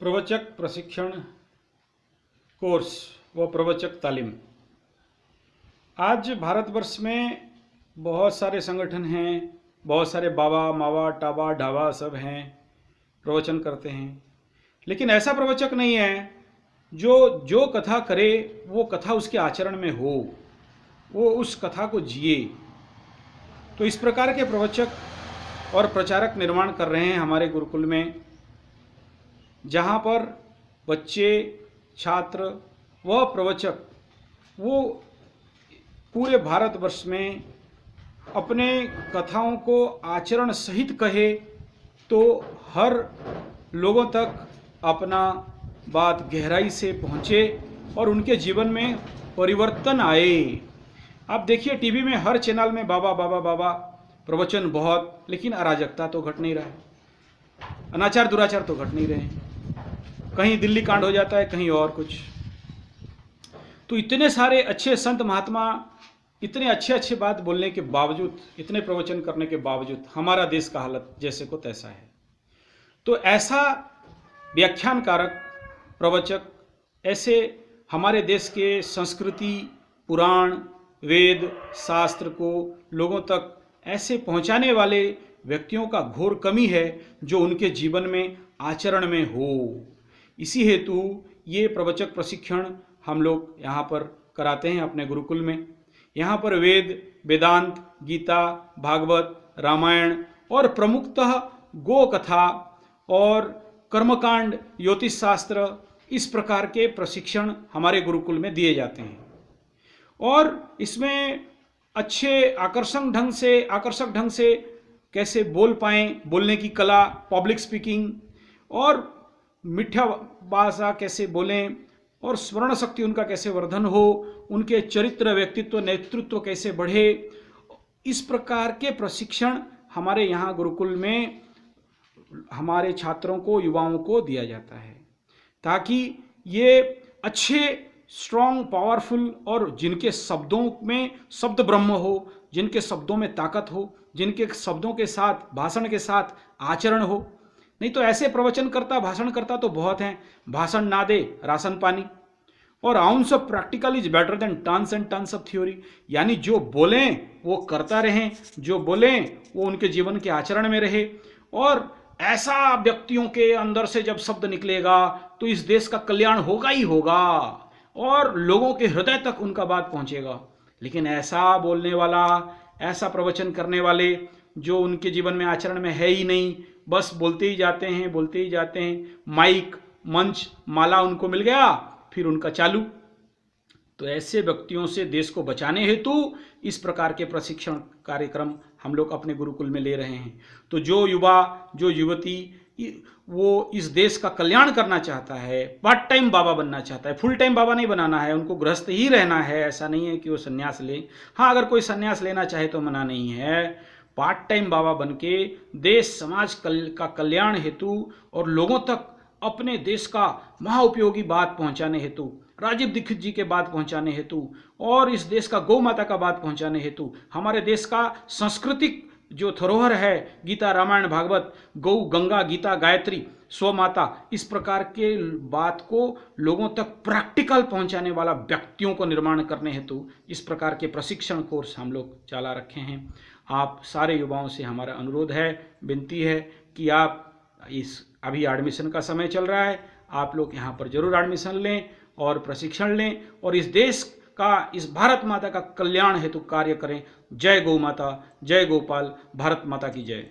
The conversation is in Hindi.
प्रवचक प्रशिक्षण कोर्स व प्रवचक तालीम। आज भारतवर्ष में बहुत सारे संगठन हैं, बहुत सारे बाबा मावा टाबा ढाबा सब हैं, प्रवचन करते हैं। लेकिन ऐसा प्रवचक नहीं है जो कथा करे वो कथा उसके आचरण में हो, वो उस कथा को जिए। तो इस प्रकार के प्रवचक और प्रचारक निर्माण कर रहे हैं हमारे गुरुकुल में, जहाँ पर बच्चे छात्र व प्रवचक वो पूरे भारतवर्ष में अपने कथाओं को आचरण सहित कहे तो हर लोगों तक अपना बात गहराई से पहुँचे और उनके जीवन में परिवर्तन आए। आप देखिए टीवी में हर चैनल में बाबा बाबा बाबा प्रवचन बहुत, लेकिन अराजकता तो घट नहीं रहा है, अनाचार दुराचार तो घट नहीं रहे हैं। कहीं दिल्ली कांड हो जाता है, कहीं और कुछ। तो इतने सारे अच्छे संत महात्मा इतने अच्छे बात बोलने के बावजूद, इतने प्रवचन करने के बावजूद हमारा देश का हालत जैसे को तैसा है। तो ऐसा व्याख्यानकारक प्रवचक, ऐसे हमारे देश के संस्कृति पुराण वेद शास्त्र को लोगों तक ऐसे पहुंचाने वाले व्यक्तियों का घोर कमी है जो उनके जीवन में आचरण में हो। इसी हेतु ये प्रवचक प्रशिक्षण हम लोग यहाँ पर कराते हैं अपने गुरुकुल में। यहाँ पर वेद वेदांत गीता भागवत रामायण और प्रमुखतः गो कथा और कर्मकांड ज्योतिष शास्त्र, इस प्रकार के प्रशिक्षण हमारे गुरुकुल में दिए जाते हैं। और इसमें अच्छे आकर्षक ढंग से कैसे बोल पाएँ, बोलने की कला, पब्लिक स्पीकिंग और मीठा भाषा कैसे बोलें और स्मरण शक्ति उनका कैसे वर्धन हो, उनके चरित्र व्यक्तित्व नेतृत्व कैसे बढ़े, इस प्रकार के प्रशिक्षण हमारे यहाँ गुरुकुल में हमारे छात्रों को युवाओं को दिया जाता है, ताकि ये अच्छे स्ट्रॉन्ग पावरफुल और जिनके शब्दों में शब्द ब्रह्म हो, जिनके शब्दों में ताकत हो, जिनके शब्दों के साथ भाषण के साथ आचरण हो। नहीं तो ऐसे प्रवचन करता भाषण करता तो बहुत हैं, भाषण ना दे राशन पानी। और ounce of practical is better than tons and tons of theory, यानी जो बोलें वो करता रहें, जो बोलें वो उनके जीवन के आचरण में रहे। और ऐसा व्यक्तियों के अंदर से जब शब्द निकलेगा तो इस देश का कल्याण होगा ही होगा और लोगों के हृदय तक उनका बात पहुंचेगा। लेकिन ऐसा बोलने वाला, ऐसा प्रवचन करने वाले जो उनके जीवन में आचरण में है ही नहीं, बस बोलते ही जाते हैं, माइक मंच माला उनको मिल गया फिर उनका चालू। तो ऐसे व्यक्तियों से देश को बचाने हेतु इस प्रकार के प्रशिक्षण कार्यक्रम हम लोग अपने गुरुकुल में ले रहे हैं। तो जो युवा जो युवती वो इस देश का कल्याण करना चाहता है, पार्ट टाइम बाबा बनना चाहता है, फुल टाइम बाबा नहीं बनाना है, उनको गृहस्थ ही रहना है, ऐसा नहीं है कि वो संन्यास ले। हाँ, अगर कोई संन्यास लेना चाहे तो मना नहीं है। पार्ट टाइम बाबा बनके देश समाज का कल्याण हेतु और लोगों तक अपने देश का महाउपयोगी बात पहुंचाने हेतु, राजीव दीक्षित जी के बात पहुंचाने हेतु और इस देश का गौ माता का बात पहुंचाने हेतु, हमारे देश का सांस्कृतिक जो धरोहर है गीता रामायण भागवत गौ गंगा गीता गायत्री स्व माता, इस प्रकार के बात को लोगों तक प्रैक्टिकल पहुंचाने वाला व्यक्तियों को निर्माण करने हेतु इस प्रकार के प्रशिक्षण कोर्स हम लोग चला रखे हैं। आप सारे युवाओं से हमारा अनुरोध है, विनती है कि आप अभी एडमिशन का समय चल रहा है, आप लोग यहाँ पर जरूर एडमिशन लें और प्रशिक्षण लें और इस देश का, इस भारत माता का कल्याण हेतु कार्य करें। जय गौ माता, जय गोपाल, भारत माता की जय।